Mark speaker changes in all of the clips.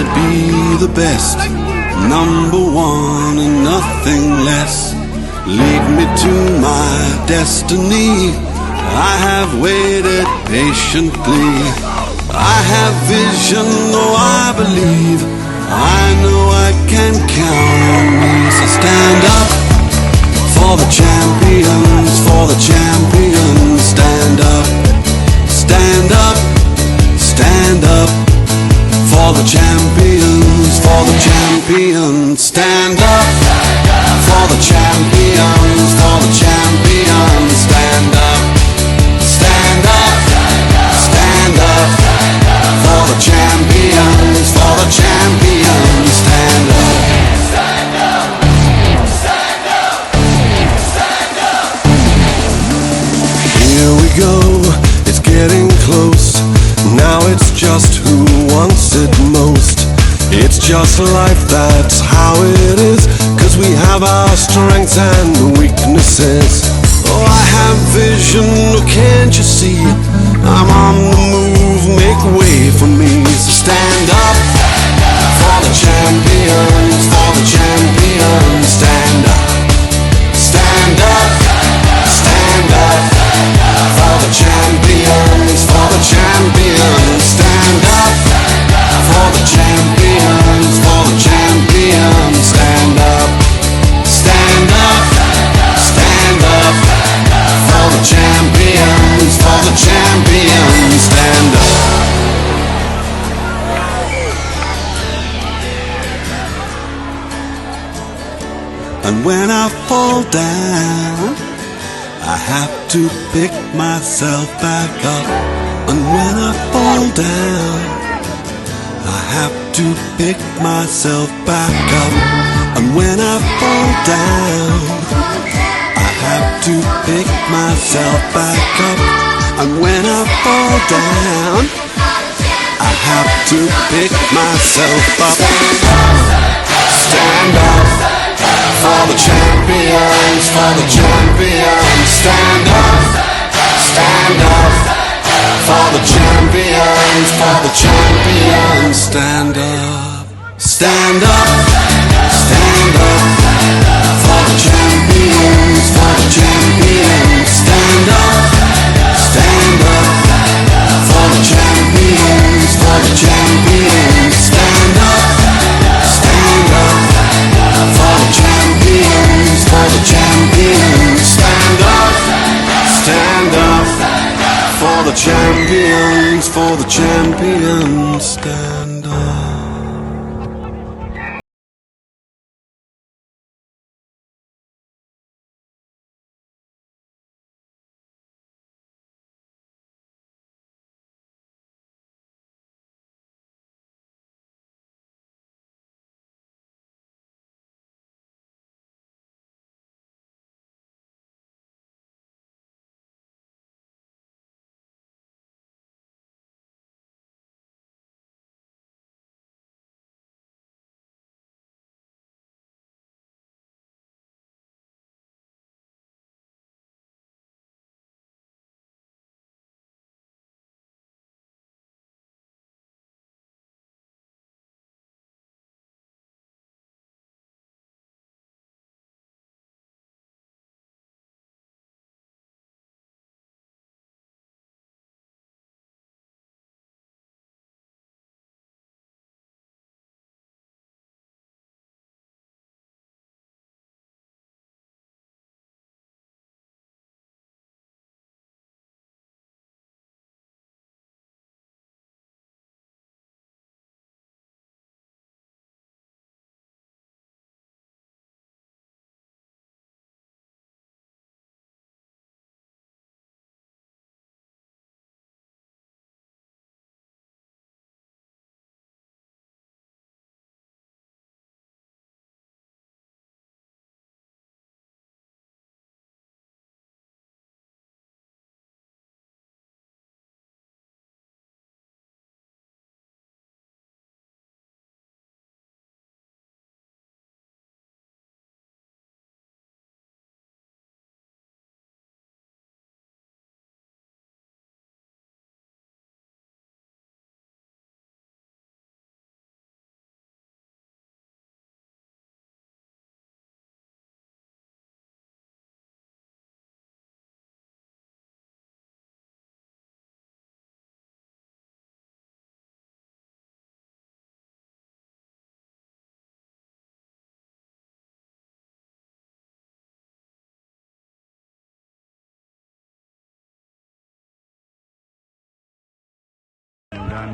Speaker 1: to be the best, number one and nothing less. Lead me to my destiny. I have waited patiently. I have vision, oh I believe. I know I can count on me. So stand up for the champions, for the champions. Stand up, stand up, stand up for the champions, for the champions. Stand up for the champions, for the champions. Stand up, stand up, stand up for the champions, for the champions. Stand up. Stand up, stand up, stand up. Here we go, it's getting close. Now it's just who wants it most. It's just life, that's how it is. 'Cause we have our strengths and weaknesses. Oh, I have vision, oh, can't you see? I'm on the move, make way for me. So stand up for the champions, for the champions. Stand up, stand up, stand up for the champions, for the champions. Stand up for the champions, for the champions. Stand up, stand up, stand up for the champions, for the champions. Stand up. And when I fall down, I have to pick myself back up. And when I fall down, I have to pick myself back up. And when I fall down, I have to pick myself back up. And when I fall down, I have to pick myself up. Stand up for the champions, for the champions. Stand up, stand up for the champions, for the champions. Stand up, stand up, stand up for the champions, for the champions. Stand up, stand up for the champions, for the champions. Stand up, stand up for the champions, for the champions. Stand up, stand up for the champions, for the champions. Stand up.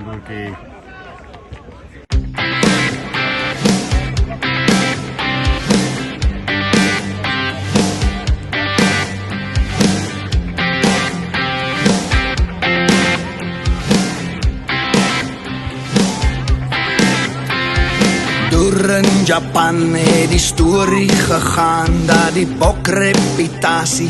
Speaker 2: broertjie.
Speaker 3: In Japan het die storie gegaan dat die bokreputasie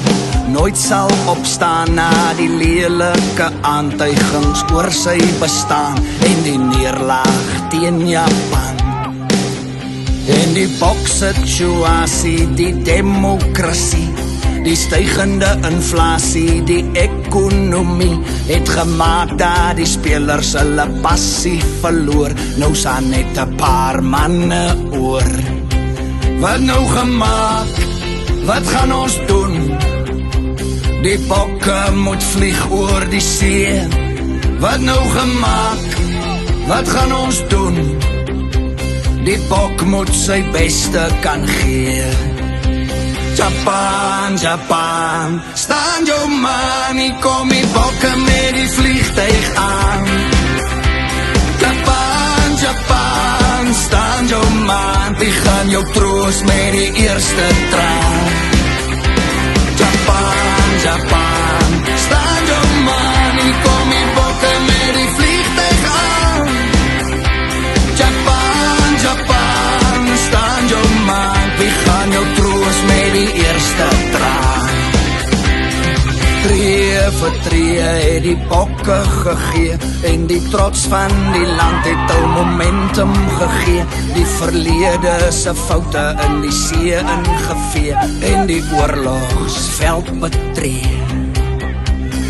Speaker 3: nooit sal opstaan na die lelike aantuigings oor sy bestaan en die neerlaag teen Japan. En die boksituasie, die demokrasie, die stygende inflasie, die ekonomie het gemaak dat die spelers hulle passie verloor. Nou staan net 'n paar manne oor. Wat nou gemaak? Wat gaan ons doen? Die bokke moet vlieg oor die see. Wat nou gemaak? Wat gaan ons doen? Die bok moet sy beste kan gee. Japan, Japan, staan jou man, ik kom die bokken met die vliegtuig aan. Japan, Japan, staan jou man, die gaan jou troost met die eerste traan. Japan, Japan, staan jou man, ik kom die bokken met die vliegtuig aan. Japan, Japan, staan jou man, die gaan jou troost met die eerste traan. Tree vir tree het die bokke gegee en die trots van die land het al momentum gegee. Die verlede se foute in die see ingevee en die oorlogsveld betree.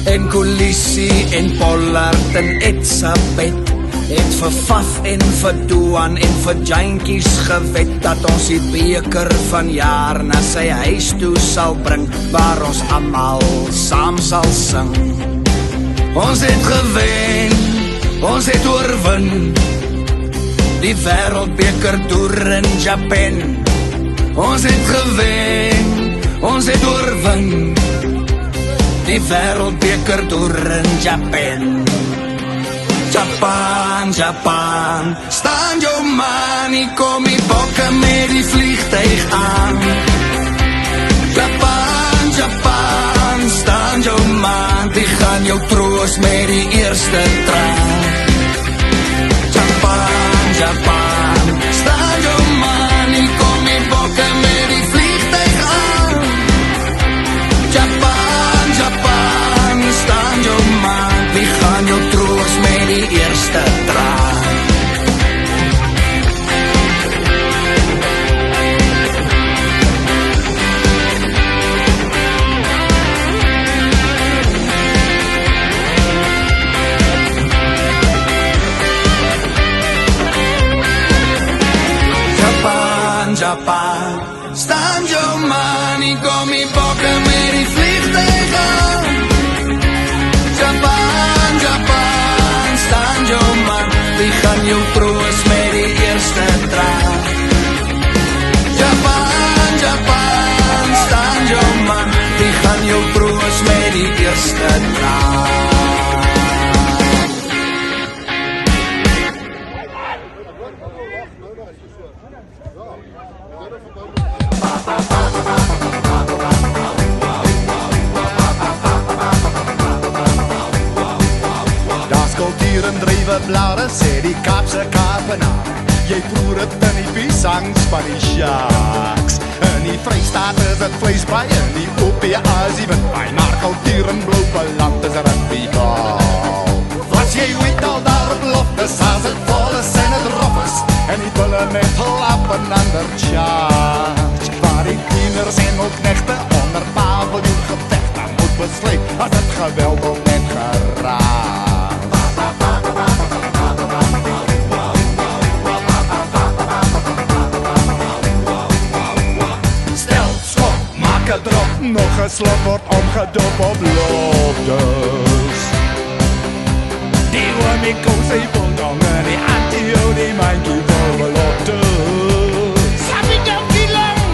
Speaker 3: En Kolisie en Pollard en Etzabeth het vir Faf en vir Doan en vir Jankies gewet dat ons die beker van jaar na sy huis toe sal bring, waar ons almal saam sal sing. Ons het gewen, ons het oorwin, die wêreldbeker toer in Japan. Ons het gewen, ons het oorwin, die wêreldbeker toer in Japan. Japan, Japan, staan jou man, ik kom die bokken met die vliegtuig aan. Japan, Japan, staan jou man, die gaan jou troost met die eerste traan. Japan, Japan, staan jou man, ik kom die bokken met die vliegtuig aan. Japan, Japan, staan jou man, die gaan jou troost met die eerste traan. Japan, Japan, staan jou man, ik kom die bokken met die vliegtuig aan. Japan, Japan, staan jou man, die gaan jou troost met die eerste traan. Japan, Japan, staan jou man, die gaan jou troost met die eerste traan.
Speaker 4: Kulturen drywe blare, sê die Kaapse Kaapenaar. Jy proer het in die piesangs van die Sharks. In die Vrystaat is het vleesbraai, in die OP is die windbaai. Maar kulturen blou beland is rugbybal. Was jy ooit al daar op loftes, as het vol is en het rof is, en die bulle met lappen ander charge. Waar die tieners en ook knechte onder paviljoen gevechte moet besluit, as het geweld wil net geraak. Drop, nog een slot wordt omgedopt op loftes. Die Wamiko, sy bulldonger, die Antio, die Mankie, vol beloftes. Sabi jou kilang!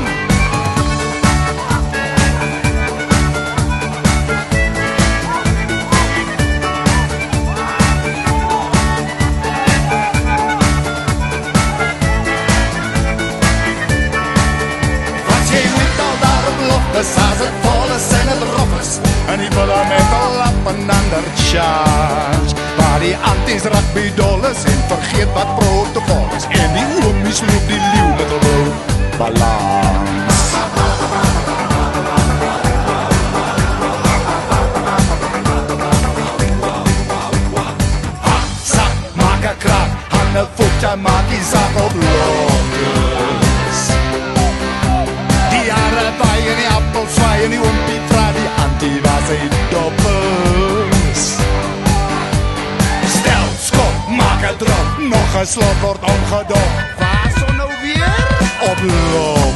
Speaker 4: onder charge. Waar die anties rugby dol is en vergeet wat protokol is. En die oomies loop die leeuw met 'n rou balans. Sak, maak 'n krap, hande voete, maak die sak op lokkes. Die jare by en die appels zwaai en die oompie vra die antie waar sy dop is. Stel, skop, maak 'n drop, nog 'n slot word omgedop. Waar son nou weer? Op lokkes.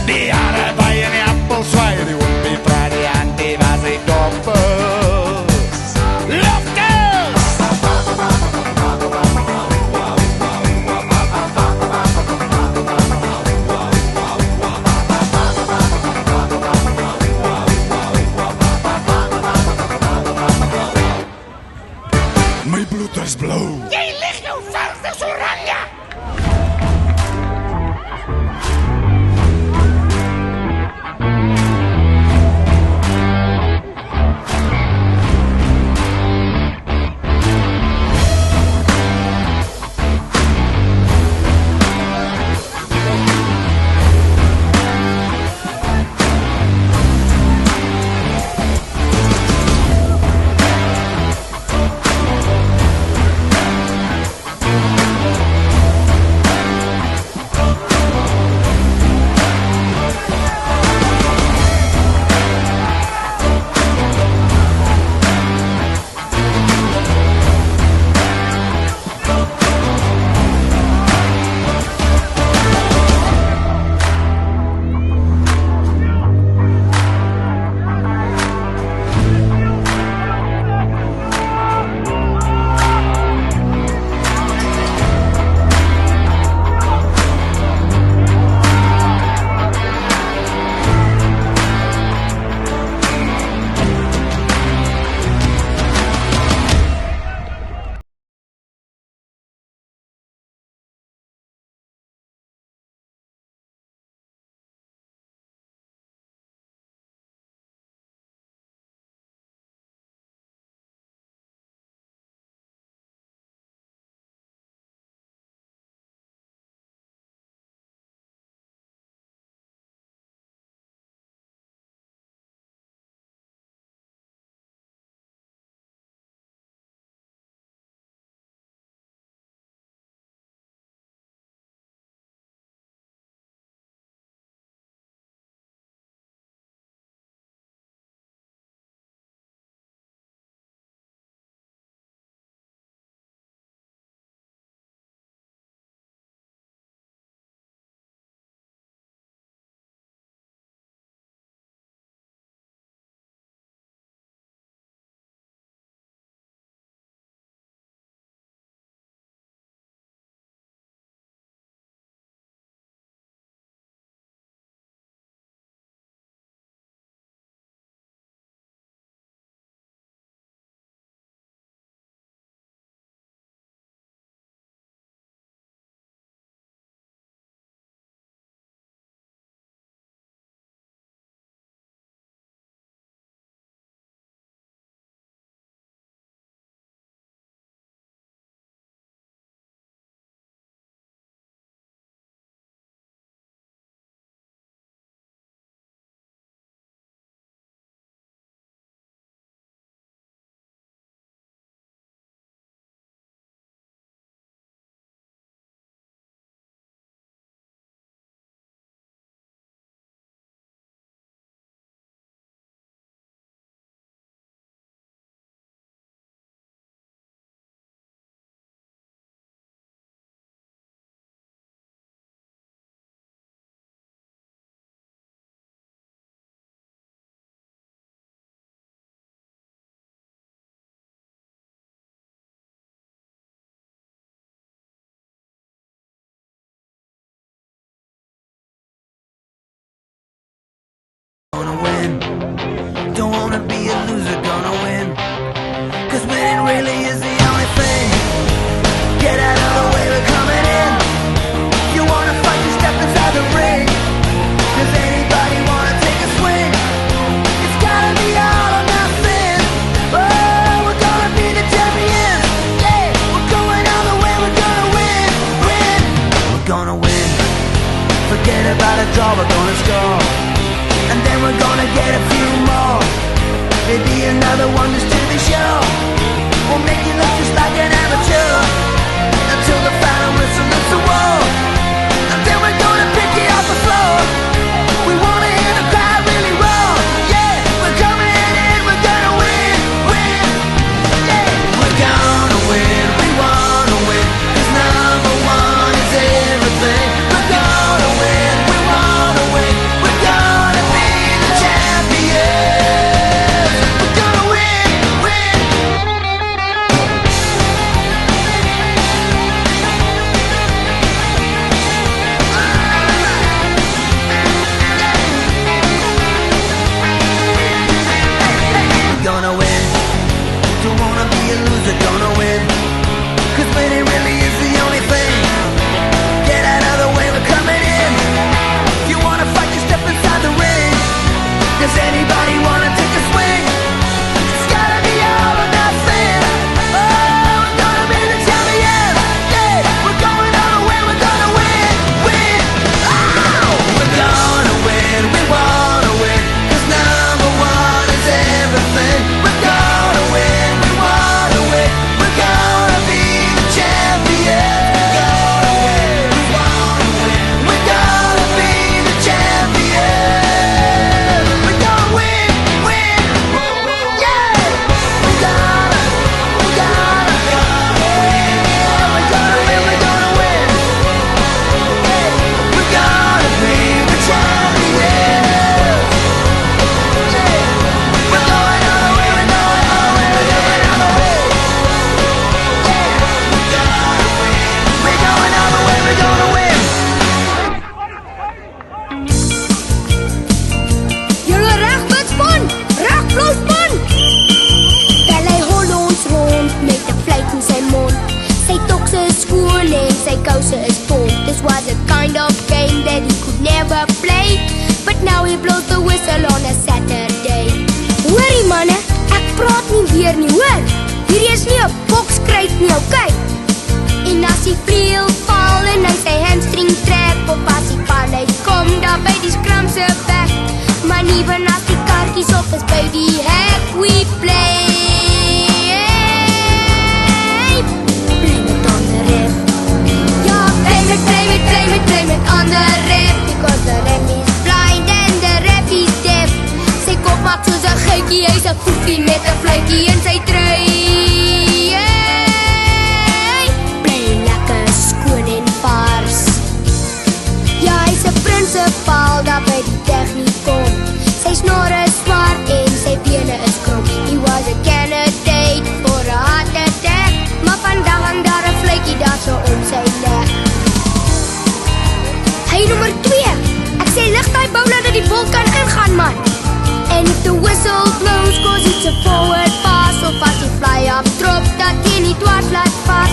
Speaker 4: Die jare by en die appels zwaai en die oompie vra die antie waar sy dop is. My bloed is blou.
Speaker 2: Jy lig jou vers is oranje.
Speaker 3: Gonna win. Don't wanna be a loser, gonna win. 'Cause winning really is the only thing. Get out of the way, we're coming in. You wanna fight, you step inside the ring. Does anybody wanna take a swing? It's gotta be all score. And then we're gonna get a few more. Maybe another one just to be sure. We'll make you look just like an amateur until the final whistle hits the wall. And then we're gonna pick you off the floor. We wanna hear the crowd really roar. Yeah, we're coming in, we're gonna win, win. Yeah, we're gonna win, we wanna win. 'Cause number one is everything. We're gonna win, we wanna win. We're gonna be the champions. We're gonna win, win. We're gonna win. Don't wanna be a loser, gonna win. 'Cause winning really is the only thing. Get out of the way, we're coming in. If you wanna fight, you step inside the ring. Does anybody wanna take a swing? It's gotta be all or nothing. Oh, we're gonna be the champions. Yeah, we're going all the way, we're gonna win, win. Oh, we're gonna win, we wanna win. 'Cause number one is everything. We're gonna win, we wanna win. We're gonna be the champions. We're gonna win, we wanna win. We're gonna be the champions. We're gonna win, win. Yeah, we're gonna win. We're gonna win, we're gonna win. We're gonna be the champions. Yeah, we're going all the way, we're going all the way, we're going all the way. Yeah, we're going all the way, we're gonna win.
Speaker 5: Julle reg bidspon, reg blouspan. Hy hol ons rond met 'n fluit in sy mond. Sy tokse is skoon en sy kouse is bont. This was a kind of game that he could never play, but now he blows the whistle on a Saturday. Hoorie manne, ek praat nie weer nie, hoor. Hierdie is nie 'n bokskryt nie, okay? En as die vleuel val en hy sy hamstring trek, of as die bal uitkom daar by die scrum se bek, maar nie as die kaartjies op is by die hek, we play. Blame it on the ref. Ja, blame it on the ref, because the ref is blind and the ref is deaf. Sy kop maak soos 'n geitjie, hy's 'n foefie met 'n fluitjie in sy trui. Bly lekker skoon en vars. Ja, hy's 'n prinsipaal daar by die tegnikom. Sy snor is swart en sy bene is krom. He was a candidate for a heart attack, maar vandag hang daar 'n vletjie daar so om sy nek. Hey, nommer 2. Ek sê lig daai bowler dat die bal kan ingaan, man. And if the whistle blows, 'cause it's a forward pass, of as die fly up drop, dat jy nie dwars laat vas.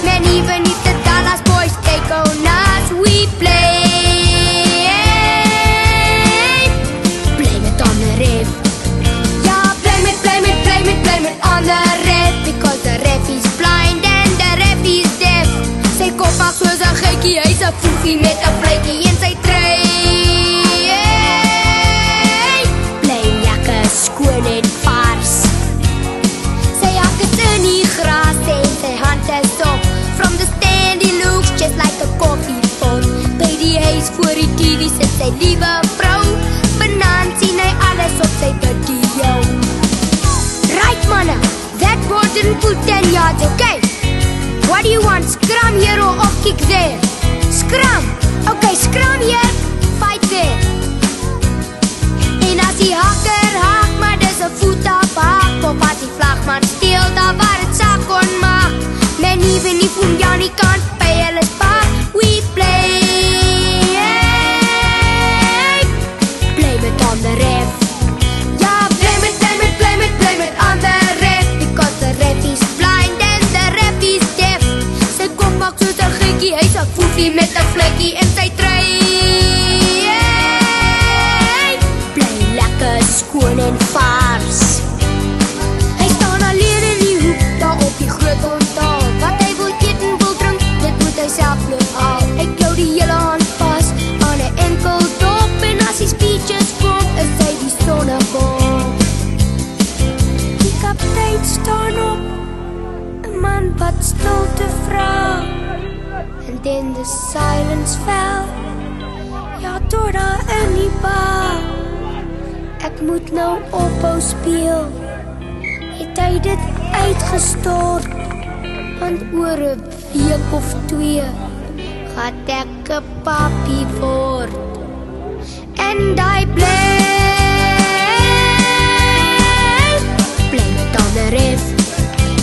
Speaker 5: Man, even if the Dallas boys take on us, we play. Blame it on the ref. Yeah, blame it on the ref, because the ref is blind and the ref is deaf. Sy kop maak soos 'n geitjie, hy's 'n foefie met 'n fluitjie in sy trui. Bly lekker skoon en vars. Sy hak is in die gras en sy hand is op. From the stand he looks just like a coffee pot. By die huis voor die TV sit sy liewe vrou. Vanaand sien hy alles op sy video. Right manne, that ball didn't pull 10 yards, okay? What do you want, scrum here or off kick there? Scrum, okay, scrum here, fight there. En as die hakker haak, maar dis 'n voet op haak, of as die vlagman steel daar waar het saak kon maak. Men even if Unjani can't pay hulle spaar, we play. Blame it on the ref. Yeah, blame it on the ref, because the ref is blind and the ref is deaf. Sy kop maak soos 'n geitjie, hy's 'n foefie met 'n fluitjie in sy trui. Bly lekker skoon en vars. Hy staan alleen in die hoek daar op die groot ontaal. Wat hy wil eet en wil drink, dit then the silence fell. Ja, tot daar in die bar. Ek moet nou ophou speel. Het hy dit uitgestort? Want oor 'n week of 2 gaat ek 'n papie word. En die bly met ander ref.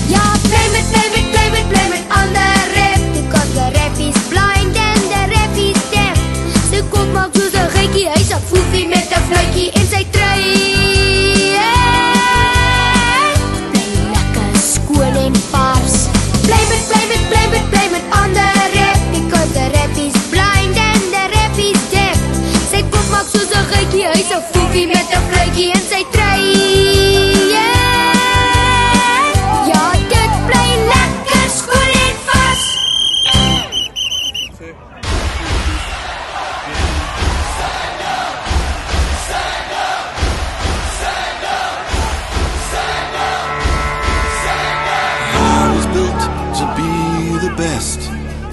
Speaker 5: Ja, bly met ander ref. Because the ref is blind and the ref is deaf. Sy kop maak soos 'n geitjie, hy's 'n foefie met 'n fluitjie en sy trui. Bly lekker skoon en vars. Bly met ander ref. Because the ref is blind and the ref is deaf. Sy kop maak soos 'n geitjie, hy's 'n foefie met 'n fluitjie en sy trui. Ja, dit bly lekker skoon en vars.
Speaker 1: I was built to be the best,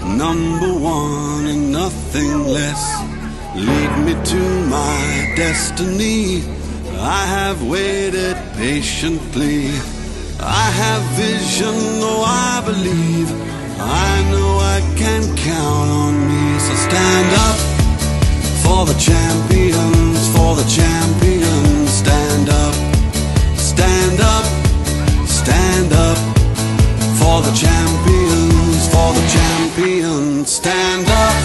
Speaker 1: number one and nothing less. Lead me to my destiny. I have waited patiently. I have vision, oh I believe. I know I can count on me. So stand up for the champions, for the champions. Stand up, stand up, stand up. For the champions, for the champions. Stand up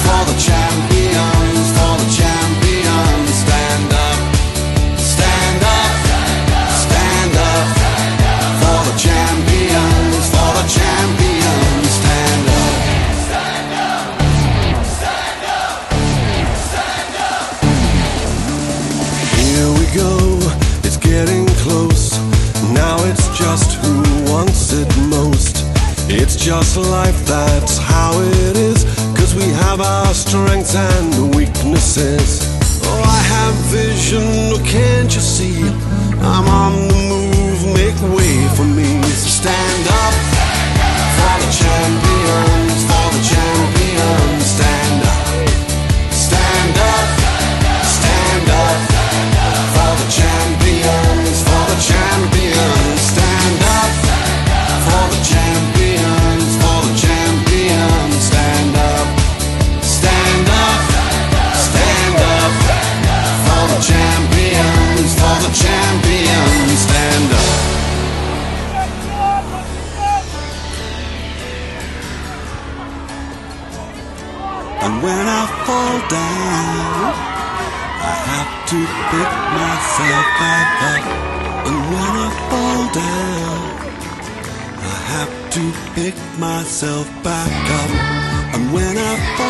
Speaker 1: for the champions, for the champions. Stand up, stand up, stand up. For the champions, for the champions. Stand up, stand up, stand up, stand up. Here we go, it's getting close. Now it's just who wants it most. It's just life, that's how it is. 'Cause we have our strengths and weaknesses. Oh, I have vision, oh, can't you see? I'm on the move, make way for me. So stand up for the champions, for the champions. Stand up, stand up, stand up. For the champions, for the champions. Stand up for the champions, for the champions. Stand up, stand up, stand up. For the champions, for the champions. Stand up. And when I fall down, I have to pick myself back up. And when I fall down, I have to pick myself back up. And when I fall